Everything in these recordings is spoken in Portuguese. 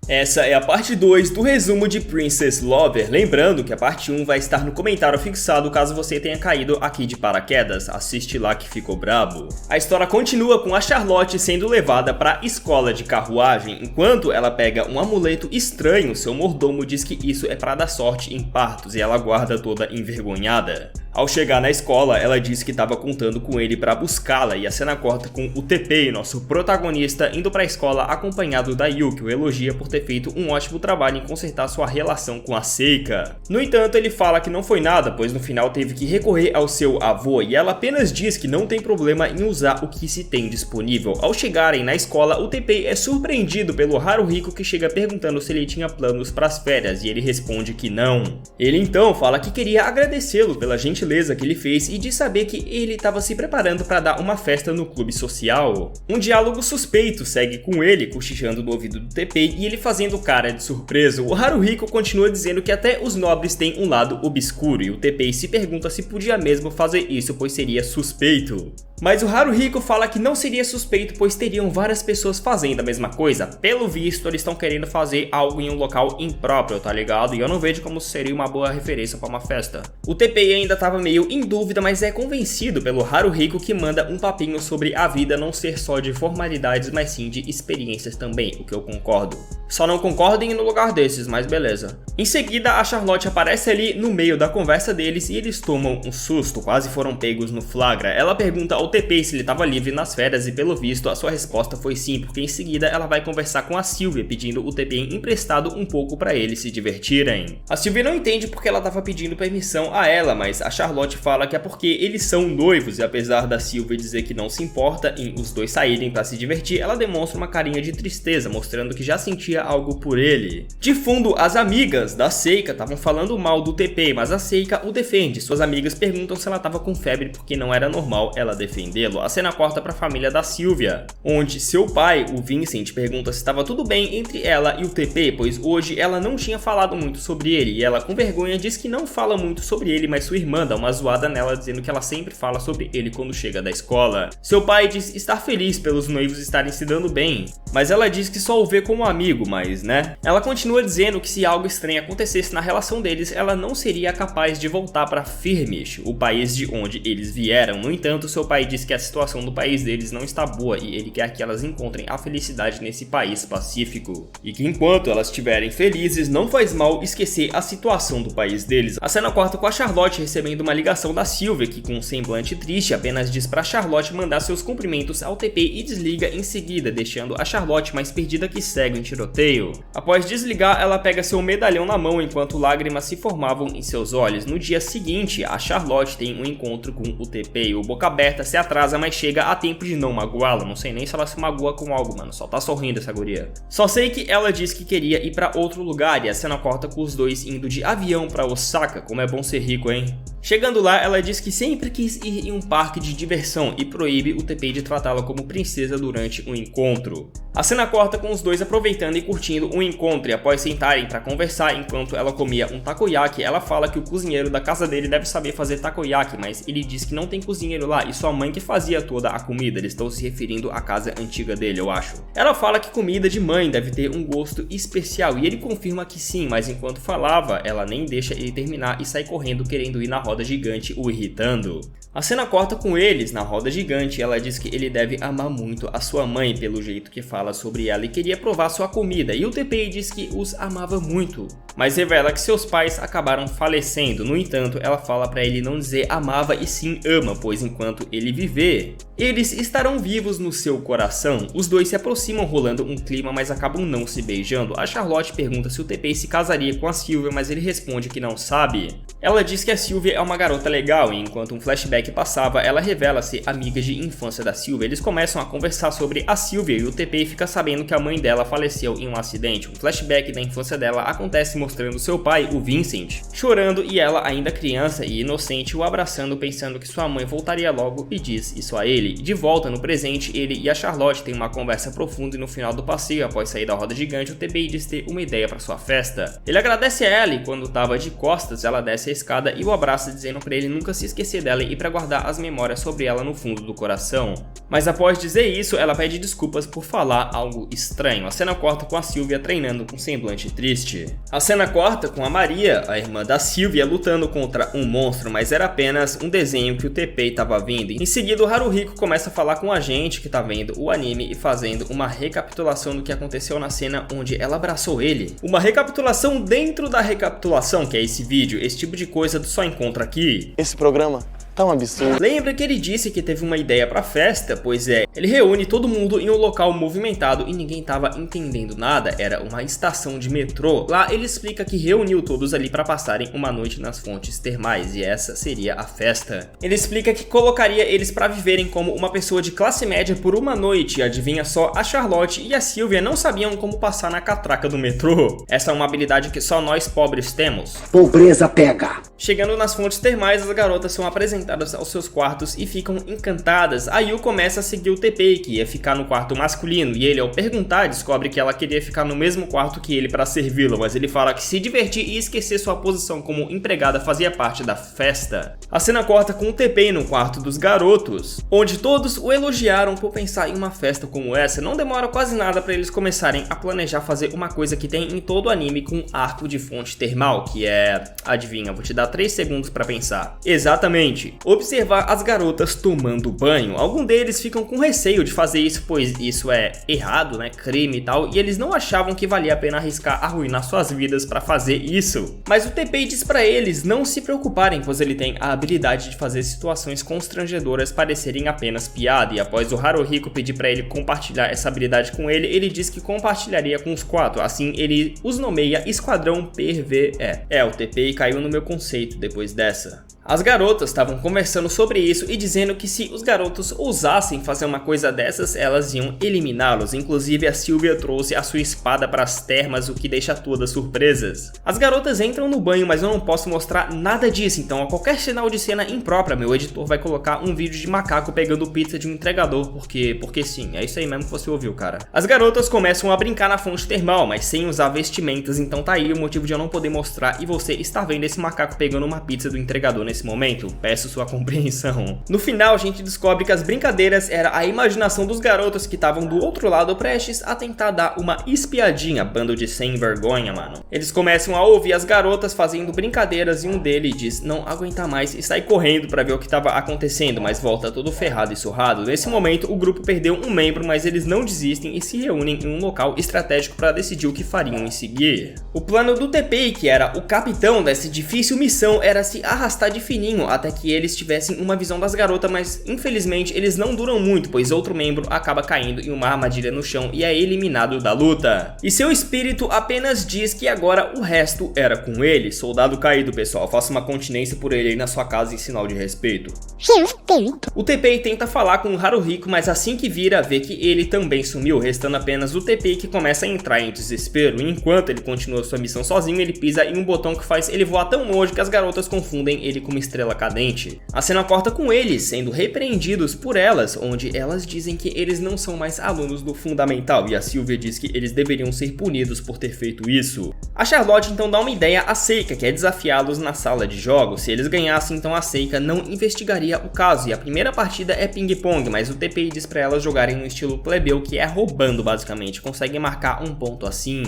Essa é a parte 2 do resumo de Princess Lover, lembrando que a parte 1 vai estar no comentário fixado caso você tenha caído aqui de paraquedas, assiste lá que ficou brabo. A história continua com a Charlotte sendo levada para a escola de carruagem, enquanto ela pega um amuleto estranho, seu mordomo diz que isso é para dar sorte em partos e ela guarda toda envergonhada. Ao chegar na escola, ela disse que estava contando com ele para buscá-la e a cena corta com o TP, nosso protagonista, indo para a escola acompanhado da Yu, que o elogia por ter feito um ótimo trabalho em consertar sua relação com a Seika. No entanto, ele fala que não foi nada, pois no final teve que recorrer ao seu avô e ela apenas diz que não tem problema em usar o que se tem disponível. Ao chegarem na escola, o TP é surpreendido pelo Haruhiko, que chega perguntando se ele tinha planos para as férias e ele responde que não. Ele então fala que queria agradecê-lo pela gentileza que ele fez e de saber que ele estava se preparando para dar uma festa no clube social. Um diálogo suspeito segue com ele cochichando no ouvido do TP e ele fazendo cara de surpreso. O Haruhiko continua dizendo que até os nobres têm um lado obscuro e o TP se pergunta se podia mesmo fazer isso, pois seria suspeito. Mas o Haruhiko fala que não seria suspeito, pois teriam várias pessoas fazendo a mesma coisa. Pelo visto, eles estão querendo fazer algo em um local impróprio, tá ligado? E eu não vejo como seria uma boa referência para uma festa. O TP ainda estava meio em dúvida, mas é convencido pelo Haruhiko, que manda um papinho sobre a vida não ser só de formalidades, mas sim de experiências também, o que eu concordo. Só não concordem no lugar desses, mas beleza. Em seguida, a Charlotte aparece ali no meio da conversa deles e eles tomam um susto, quase foram pegos no flagra. Ela pergunta ao TP se ele estava livre nas férias e pelo visto a sua resposta foi sim, porque em seguida ela vai conversar com a Sylvia pedindo o TP emprestado um pouco para eles se divertirem. A Sylvia não entende porque ela estava pedindo permissão a ela, mas a Charlotte fala que é porque eles são noivos e apesar da Sylvia dizer que não se importa em os dois saírem para se divertir, ela demonstra uma carinha de tristeza, mostrando que já sentia algo por ele. De fundo, as amigas da Seika estavam falando mal do TP, mas a Seika o defende. Suas amigas perguntam se ela estava com febre porque não era normal ela defendê-lo. A cena corta para a família da Sylvia, onde seu pai, o Vincent, pergunta se estava tudo bem entre ela e o TP, pois hoje ela não tinha falado muito sobre ele e ela com vergonha diz que não fala muito sobre ele, mas sua irmã dá uma zoada nela dizendo que ela sempre fala sobre ele quando chega da escola. Seu pai diz estar feliz pelos noivos estarem se dando bem, mas ela diz que só o vê como amigo, mas né? Ela continua dizendo que se algo estranho acontecesse na relação deles, ela não seria capaz de voltar para Firmish, o país de onde eles vieram. No entanto, seu pai diz que a situação do país deles não está boa e ele quer que elas encontrem a felicidade nesse país pacífico. E que enquanto elas estiverem felizes, não faz mal esquecer a situação do país deles. A cena corta com a Charlotte recebendo uma ligação da Sylvia, que com um semblante triste apenas diz para Charlotte mandar seus cumprimentos ao TP e desliga em seguida, deixando a Charlotte mais perdida que cega em tiroteio. Após desligar, ela pega seu medalhão na mão enquanto lágrimas se formavam em seus olhos. No dia seguinte, a Charlotte tem um encontro com o TP e o Boca Aberta se atrasa, mas chega a tempo de não magoá-la. Não sei nem se ela se magoa com algo, mano, só tá sorrindo essa guria. Só sei que ela diz que queria ir pra outro lugar e a cena corta com os dois indo de avião pra Osaka. Como é bom ser rico, hein? Chegando lá, ela diz que sempre quis ir em um parque de diversão e proíbe o TP de tratá-la como princesa durante o encontro. A cena corta com os dois aproveitando e curtindo o encontro e após sentarem para conversar enquanto ela comia um takoyaki, ela fala que o cozinheiro da casa dele deve saber fazer takoyaki, mas ele diz que não tem cozinheiro lá e sua mãe que fazia toda a comida. Eles estão se referindo à casa antiga dele, eu acho. Ela fala que comida de mãe deve ter um gosto especial e ele confirma que sim, mas enquanto falava, ela nem deixa ele terminar e sai correndo querendo ir na roda gigante, o irritando. A cena corta com eles na roda gigante e ela diz que ele deve amar muito a sua mãe pelo jeito que fala sobre ela e queria provar sua comida, e o TP diz que os amava muito, mas revela que seus pais acabaram falecendo. No entanto, ela fala pra ele não dizer amava e sim ama, pois enquanto ele viver, eles estarão vivos no seu coração. Os dois se aproximam rolando um clima, mas acabam não se beijando. A Charlotte pergunta se o TP se casaria com a Sylvia, mas ele responde que não sabe. Ela diz que a Sylvia é uma garota legal e enquanto um flashback passava, ela revela ser amiga de infância da Sylvia. Eles começam a conversar sobre a Sylvia e o TP fica sabendo que a mãe dela faleceu em um acidente. Um flashback da infância dela acontece mostrando seu pai, o Vincent, chorando e ela ainda criança e inocente o abraçando pensando que sua mãe voltaria logo e diz isso a ele. De volta no presente, ele e a Charlotte têm uma conversa profunda e no final do passeio, após sair da roda gigante, o TPI diz ter uma ideia para sua festa. Ele agradece a ela e quando tava de costas, ela desce a escada e o abraça dizendo para ele nunca se esquecer dela e para guardar as memórias sobre ela no fundo do coração. Mas após dizer isso, ela pede desculpas por falar algo estranho. A cena corta com a Sylvia treinando com semblante triste. A cena corta com a Maria, a irmã da Sylvia, lutando contra um monstro, mas era apenas um desenho que o TPI tava vendo. Em seguida, o Haruhiko começa a falar com a gente que tá vendo o anime e fazendo uma recapitulação do que aconteceu na cena onde ela abraçou ele. Uma recapitulação dentro da recapitulação, que é esse vídeo. Esse tipo de coisa tu só encontra aqui. Esse programa tá um absurdo. Lembra que ele disse que teve uma ideia pra festa? Pois é, ele reúne todo mundo em um local movimentado e ninguém tava entendendo nada, era uma estação de metrô. Lá ele explica que reuniu todos ali pra passarem uma noite nas fontes termais e essa seria a festa. Ele explica que colocaria eles pra viverem como uma pessoa de classe média por uma noite, e adivinha só, a Charlotte e a Sylvia não sabiam como passar na catraca do metrô. Essa é uma habilidade que só nós pobres temos. Pobreza pega! Chegando nas fontes termais, as garotas são apresentadas aos seus quartos e ficam encantadas. A Yu começa a seguir o TPI, que ia ficar no quarto masculino, e ele, ao perguntar, descobre que ela queria ficar no mesmo quarto que ele para servi-lo, mas ele fala que se divertir e esquecer sua posição como empregada fazia parte da festa. A cena corta com o TPI no quarto dos garotos, onde todos o elogiaram por pensar em uma festa como essa. Não demora quase nada para eles começarem a planejar fazer uma coisa que tem em todo o anime com arco de fonte termal, que é... adivinha, vou te dar 3 segundos para pensar. Exatamente. Observar as garotas tomando banho. Alguns deles ficam com receio de fazer isso, pois isso é errado, né, crime e tal, e eles não achavam que valia a pena arriscar arruinar suas vidas para fazer isso. Mas o TPI diz para eles não se preocuparem, pois ele tem a habilidade de fazer situações constrangedoras parecerem apenas piada, e após o Haruhiko pedir para ele compartilhar essa habilidade com ele, ele diz que compartilharia com os 4, assim ele os nomeia Esquadrão PVE. O TPI caiu no meu conceito depois dessa. As garotas estavam conversando sobre isso e dizendo que se os garotos ousassem fazer uma coisa dessas, elas iam eliminá-los. Inclusive a Sylvia trouxe a sua espada para as termas, o que deixa todas surpresas. As garotas entram no banho, mas eu não posso mostrar nada disso, então a qualquer sinal de cena imprópria, meu editor vai colocar um vídeo de macaco pegando pizza de um entregador, porque sim, é isso aí mesmo que você ouviu, cara. As garotas começam a brincar na fonte termal, mas sem usar vestimentas, então tá aí o motivo de eu não poder mostrar e você está vendo esse macaco pegando uma pizza do entregador nesse momento, peço sua compreensão. No final, a gente descobre que as brincadeiras era a imaginação dos garotos que estavam do outro lado prestes a tentar dar uma espiadinha, bando de sem vergonha, mano. Eles começam a ouvir as garotas fazendo brincadeiras e um deles diz não aguentar mais e sai correndo para ver o que estava acontecendo, mas volta todo ferrado e surrado. Nesse momento, o grupo perdeu um membro, mas eles não desistem e se reúnem em um local estratégico para decidir o que fariam em seguir. O plano do TPI, que era o capitão dessa difícil missão, era se arrastar de fininho até que eles tivessem uma visão das garotas, mas infelizmente eles não duram muito, pois outro membro acaba caindo em uma armadilha no chão e é eliminado da luta. E seu espírito apenas diz que agora o resto era com ele. Soldado caído, pessoal, faça uma continência por ele aí na sua casa em sinal de respeito. O TPI tenta falar com o Haruhiko, mas assim que vira, vê que ele também sumiu, restando apenas o TPI, que começa a entrar em desespero. E enquanto ele continua sua missão sozinho, ele pisa em um botão que faz ele voar tão longe que as garotas confundem ele com uma estrela cadente. A cena corta com eles sendo repreendidos por elas, onde elas dizem que eles não são mais alunos do fundamental, e a Sylvia diz que eles deveriam ser punidos por ter feito isso. A Charlotte então dá uma ideia a Seika, que é desafiá-los na sala de jogos. Se eles ganhassem, então a Seika não investigaria o caso, e a primeira partida é ping-pong, mas o TPI diz pra elas jogarem no estilo plebeu, que é roubando basicamente, conseguem marcar um ponto assim.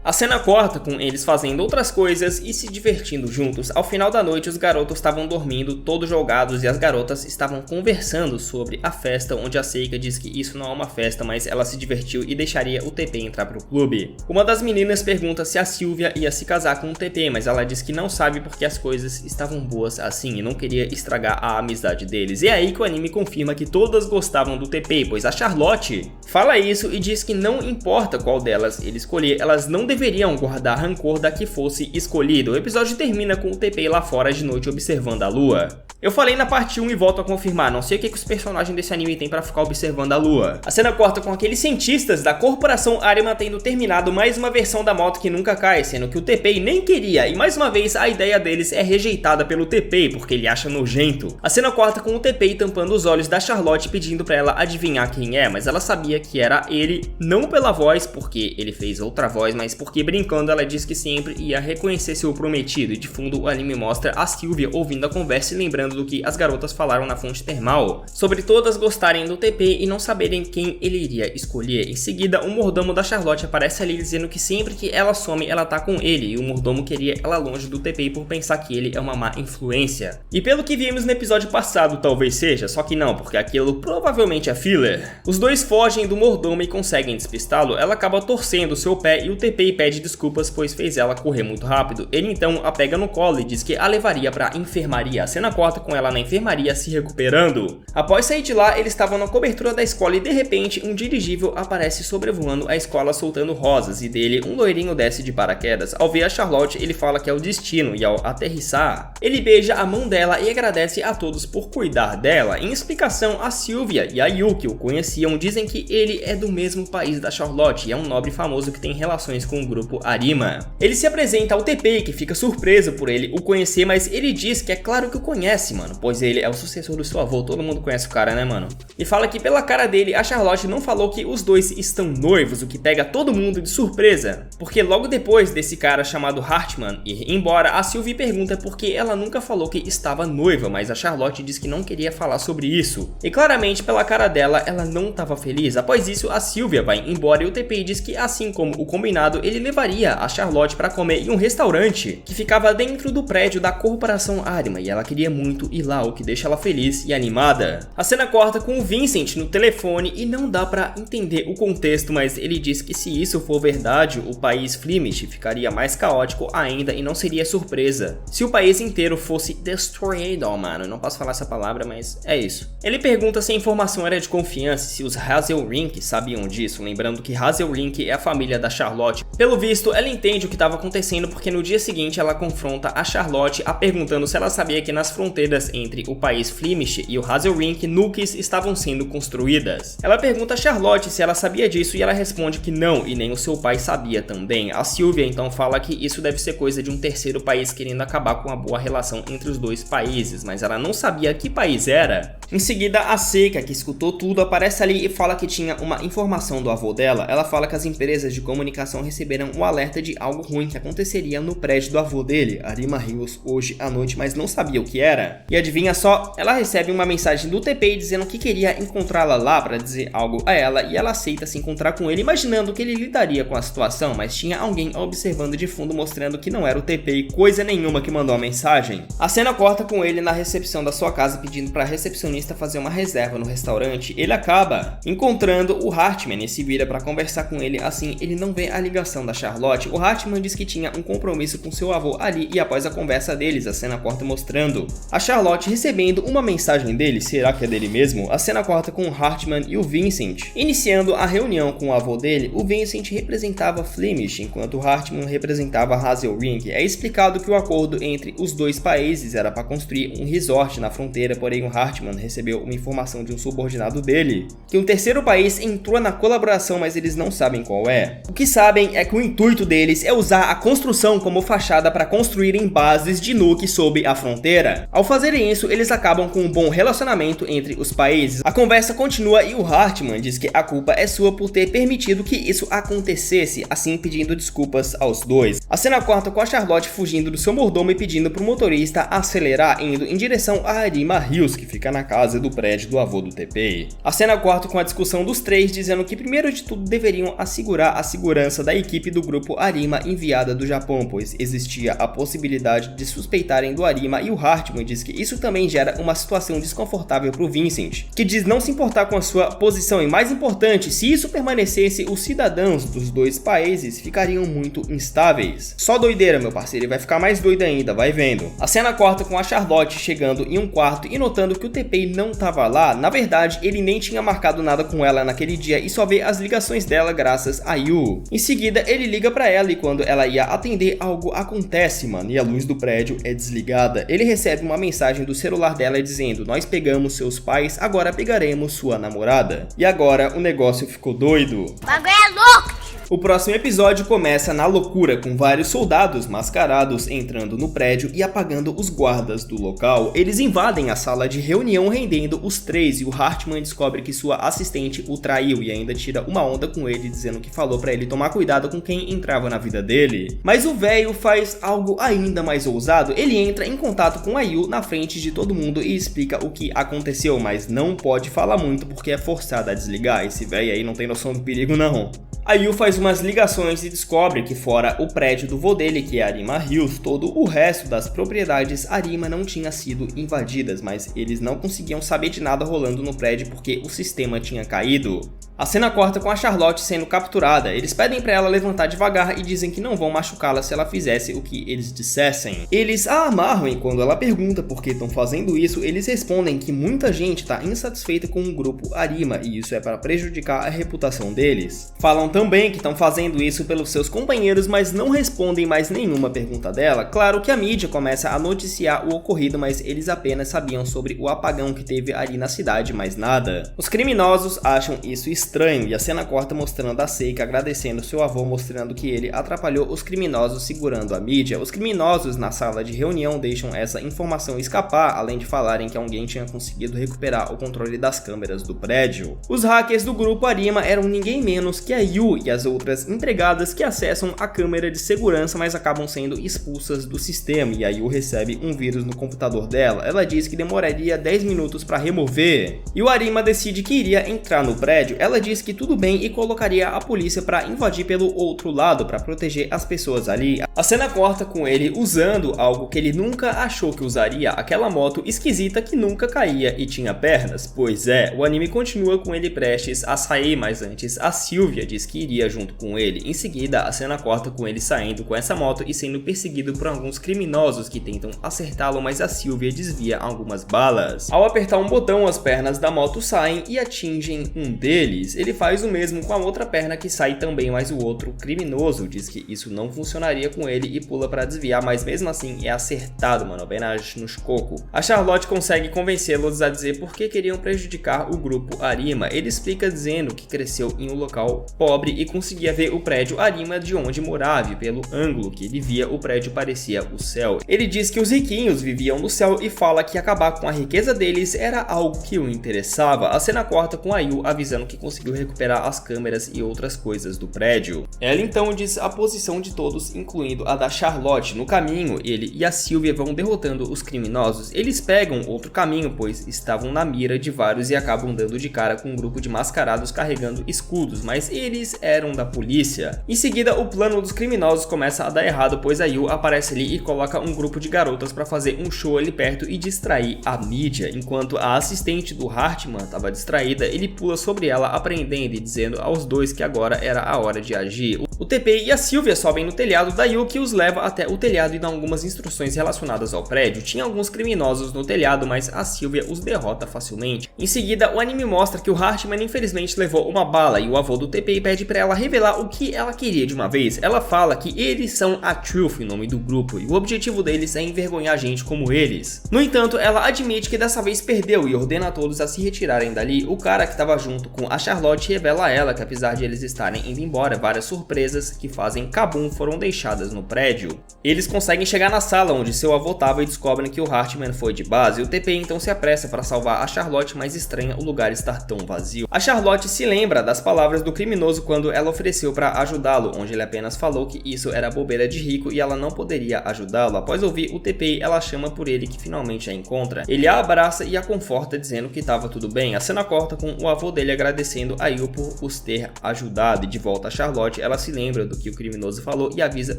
A cena corta com eles fazendo outras coisas e se divertindo juntos. Ao final da noite, os garotos estavam dormindo, todos jogados, e as garotas estavam conversando sobre a festa, onde a Seika diz que isso não é uma festa, mas ela se divertiu e deixaria o TP entrar pro clube. Uma das meninas pergunta se a Sylvia ia se casar com o TP, mas ela diz que não sabe porque as coisas estavam boas assim e não queria estragar a amizade deles. E é aí que o anime confirma que todas gostavam do TP, pois a Charlotte fala isso e diz que não importa qual delas ele escolher, elas não deveriam guardar rancor da que fosse escolhido. O episódio termina com o TP lá fora de noite observando a lua. Eu falei na parte 1 e volto a confirmar, não sei o que os personagens desse anime têm pra ficar observando a lua. A cena corta com aqueles cientistas da corporação Arima tendo terminado mais uma versão da moto que nunca cai, sendo que o TP nem queria, e mais uma vez a ideia deles é rejeitada pelo TP, porque ele acha nojento. A cena corta com o TP tampando os olhos da Charlotte pedindo pra ela adivinhar quem é, mas ela sabia que era ele, não pela voz, porque ele fez outra voz, mas porque brincando ela disse que sempre ia reconhecer seu prometido, e de fundo o anime mostra a Sylvia ouvindo a conversa e lembrando do que as garotas falaram na fonte termal, sobre todas gostarem do TP e não saberem quem ele iria escolher. Em seguida, o mordomo da Charlotte aparece ali dizendo que sempre que ela some, ela tá com ele, e o mordomo queria ela longe do TP por pensar que ele é uma má influência. E pelo que vimos no episódio passado, talvez seja, só que não, porque aquilo provavelmente é filler. Os dois fogem do mordomo e conseguem despistá-lo, ela acaba torcendo seu pé e o TP pede desculpas pois fez ela correr muito rápido. Ele então a pega no colo e diz que a levaria pra enfermaria. A cena corta com ela na enfermaria se recuperando. Após sair de lá, eles estavam na cobertura da escola e de repente um dirigível aparece sobrevoando a escola soltando rosas e dele um loirinho desce de paraquedas. Ao ver a Charlotte, ele fala que é o destino e ao aterrissar, ele beija a mão dela e agradece a todos por cuidar dela. Em explicação, a Sylvia e a Yu, que o conheciam, dizem que ele é do mesmo país da Charlotte e é um nobre famoso que tem relações com o grupo Arima. Ele se apresenta ao TP, que fica surpreso por ele o conhecer, mas ele diz que é claro que o conhece, mano, pois ele é o sucessor do seu avô, todo mundo conhece o cara, né, mano? E fala que pela cara dele, a Charlotte não falou que os dois estão noivos, o que pega todo mundo de surpresa, porque logo depois desse cara chamado Hartman ir embora, a Sylvie pergunta por que ela nunca falou que estava noiva, mas a Charlotte diz que não queria falar sobre isso. E claramente, pela cara dela, ela não estava feliz. Após isso, a Sylvia vai embora e o TP diz que, assim como o combinado, ele levaria a Charlotte para comer em um restaurante que ficava dentro do prédio da corporação Arima, e ela queria muito ir lá, o que deixa ela feliz e animada. A cena corta com o Vincent no telefone e não dá pra entender o contexto, mas ele diz que se isso for verdade, o país Flemish ficaria mais caótico ainda e não seria surpresa se o país inteiro fosse destroyed, mano, não posso falar essa palavra, mas é isso. Ele pergunta se a informação era de confiança, se os Hazelrink sabiam disso, lembrando que Hazelrink é a família da Charlotte. Pelo visto, ela entende o que estava acontecendo porque no dia seguinte ela confronta a Charlotte a perguntando se ela sabia que nas fronteiras entre o país Flemish e o Hazelrink, nukes estavam sendo construídas. Ela pergunta a Charlotte se ela sabia disso e ela responde que não, e nem o seu pai sabia também. A Sylvia então fala que isso deve ser coisa de um terceiro país querendo acabar com a boa relação entre os dois países, mas ela não sabia que país era. Em seguida, a Seika, que escutou tudo, aparece ali e fala que tinha uma informação do avô dela. Ela fala que as empresas de comunicação receberam um alerta de algo ruim que aconteceria no prédio do avô dele, Arima Hills, hoje à noite, mas não sabia o que era. E adivinha só, ela recebe uma mensagem do TP dizendo que queria encontrá-la lá para dizer algo a ela, e ela aceita se encontrar com ele, imaginando que ele lidaria com a situação, mas tinha alguém observando de fundo mostrando que não era o TP e coisa nenhuma que mandou a mensagem. A cena corta com ele na recepção da sua casa pedindo para a recepcionista fazer uma reserva no restaurante. Ele acaba encontrando o Hartman e se vira para conversar com ele, assim ele não vê a ligação da Charlotte. O Hartman diz que tinha um compromisso com seu avô ali e após a conversa deles, a cena corta mostrando a Charlotte recebendo uma mensagem dele, será que é dele mesmo? A cena corta com o Hartman e o Vincent iniciando a reunião com o avô dele. O Vincent representava Flemish, enquanto o Hartman representava Hazelrink. É explicado que o acordo entre os dois países era para construir um resort na fronteira, porém o Hartman recebeu uma informação de um subordinado dele que um terceiro país entrou na colaboração, mas eles não sabem qual é. O que sabem é que o intuito deles é usar a construção como fachada para construírem bases de nuke sob a fronteira. Ao fazerem isso, eles acabam com um bom relacionamento entre os países. A conversa continua e o Hartman diz que a culpa é sua por ter permitido que isso acontecesse, assim pedindo desculpas aos dois. A cena corta com a Charlotte fugindo do seu mordomo e pedindo pro motorista acelerar, indo em direção a Arima Hills, que fica na casa do prédio do avô do TP. A cena corta com a discussão dos três, dizendo que primeiro de tudo deveriam assegurar a segurança da equipe do grupo Arima enviada do Japão, pois existia a possibilidade de suspeitarem do Arima, e o Hartman diz que isso também gera uma situação desconfortável pro Vincent, que diz não se importar com a sua posição e, mais importante, se isso permanecesse, os cidadãos dos dois países ficariam muito instáveis. Só doideira, meu parceiro, ele vai ficar mais doido ainda, vai vendo. A cena corta com a Charlotte chegando em um quarto e notando que o TP não tava lá. Na verdade, ele nem tinha marcado nada com ela naquele dia e só vê as ligações dela graças a Yu. Em seguida, ele liga pra ela e quando ela ia atender, algo acontece, mano, e a luz do prédio é desligada. Ele recebe uma mensagem do celular dela dizendo: nós pegamos seus pais, agora pegaremos sua namorada. E agora o negócio ficou doido. O bagulho é louco! O próximo episódio começa na loucura, com vários soldados mascarados entrando no prédio e apagando os guardas do local. Eles invadem a sala de reunião, rendendo os três, e o Hartman descobre que sua assistente o traiu e ainda tira uma onda com ele, dizendo que falou pra ele tomar cuidado com quem entrava na vida dele. Mas o velho faz algo ainda mais ousado. Ele entra em contato com a Yu na frente de todo mundo e explica o que aconteceu, mas não pode falar muito porque é forçado a desligar. Esse velho aí não tem noção do perigo não. A Yu faz umas ligações e descobre que fora o prédio do vô dele, que é Arima Hills, todo o resto das propriedades Arima não tinha sido invadidas, mas eles não conseguiam saber de nada rolando no prédio porque o sistema tinha caído. A cena corta com a Charlotte sendo capturada. Eles pedem pra ela levantar devagar e dizem que não vão machucá-la se ela fizesse o que eles dissessem. Eles a amarram e quando ela pergunta por que estão fazendo isso, eles respondem que muita gente tá insatisfeita com o grupo Arima e isso é para prejudicar a reputação deles. Falam também que estão fazendo isso pelos seus companheiros, mas não respondem mais nenhuma pergunta dela. Claro que a mídia começa a noticiar o ocorrido, mas eles apenas sabiam sobre o apagão que teve ali na cidade, mais nada. Os criminosos acham isso estranho e a cena corta mostrando a Seika agradecendo seu avô, mostrando que ele atrapalhou os criminosos segurando a mídia. Os criminosos na sala de reunião deixam essa informação escapar, além de falarem que alguém tinha conseguido recuperar o controle das câmeras do prédio. Os hackers do grupo Arima eram ninguém menos que a Yu e as outras empregadas que acessam a câmera de segurança, mas acabam sendo expulsas do sistema e a Yu recebe um vírus no computador dela. Ela diz que demoraria 10 minutos para remover. E o Arima decide que iria entrar no prédio. Ela diz que tudo bem e colocaria a polícia para invadir pelo outro lado para proteger as pessoas ali. A cena corta com ele usando algo que ele nunca achou que usaria, aquela moto esquisita que nunca caía e tinha pernas. Pois é, o anime continua com ele prestes a sair, mas antes a Sylvia diz que iria junto com ele. Em seguida, a cena corta com ele saindo com essa moto e sendo perseguido por alguns criminosos que tentam acertá-lo, mas a Sylvia desvia algumas balas. Ao apertar um botão, as pernas da moto saem e atingem um deles. Ele faz o mesmo com a outra perna que sai também, mas o outro criminoso diz que isso não funcionaria com ele e pula para desviar, mas mesmo assim é acertado, mano, bem nos cocos. A Charlotte consegue convencê-los a dizer por que queriam prejudicar o grupo Arima. Ele explica dizendo que cresceu em um local pobre e conseguia ver o prédio Arima de onde morava e pelo ângulo que ele via o prédio parecia o céu. Ele diz que os riquinhos viviam no céu e fala que acabar com a riqueza deles era algo que o interessava. A cena corta com a Yu avisando que conseguiu recuperar as câmeras e outras coisas do prédio. Ela então diz a posição de todos, incluindo a da Charlotte. No caminho, ele e a Sylvia vão derrotando os criminosos. Eles pegam outro caminho, pois estavam na mira de vários e acabam dando de cara com um grupo de mascarados carregando escudos, mas eles eram da polícia. Em seguida, o plano dos criminosos começa a dar errado, pois a Yu aparece ali e coloca um grupo de garotas para fazer um show ali perto e distrair a mídia. Enquanto a assistente do Hartman estava distraída, ele pula sobre ela, apreendendo e dizendo aos dois que agora era a hora de agir. O TP e a Sylvia sobem no telhado da Yu, que os leva até o telhado e dá algumas instruções relacionadas ao prédio. Tinha alguns criminosos no telhado, mas a Sylvia os derrota facilmente. Em seguida, o anime mostra que o Hartman infelizmente levou uma bala e o avô do TP pede para ela revelar o que ela queria de uma vez. Ela fala que eles são a Truth, em nome do grupo, e o objetivo deles é envergonhar gente como eles. No entanto, ela admite que dessa vez perdeu e ordena a todos a se retirarem dali. O cara que estava junto com a Charlotte revela a ela que apesar de eles estarem indo embora, várias surpresas que fazem Kabum foram deixadas no prédio. Eles conseguem chegar na sala onde seu avô estava e descobrem que o Hartman foi de base. O TP então se apressa para salvar a Charlotte, mas estranha o lugar estar tão vazio. A Charlotte se lembra das palavras do criminoso quando ela ofereceu para ajudá-lo, onde ele apenas falou que isso era bobeira de rico e ela não poderia ajudá-lo. Após ouvir o TP, ela chama por ele, que finalmente a encontra. Ele a abraça e a conforta, dizendo que estava tudo bem. A cena corta com o avô dele agradecendo a Yu por os ter ajudado, e de volta a Charlotte, ela se lembra do que o criminoso falou e avisa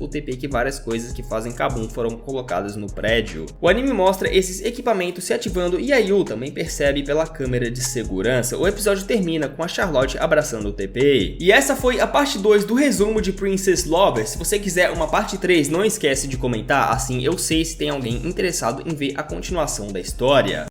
o TP que várias coisas que fazem Kabum foram colocadas no prédio. O anime mostra esses equipamentos se ativando e a Yu também percebe pela câmera de segurança. O episódio termina com a Charlotte abraçando o TP. E essa foi a parte 2 do resumo de Princess Lover. Se você quiser uma parte 3, não esquece de comentar, assim eu sei se tem alguém interessado em ver a continuação da história.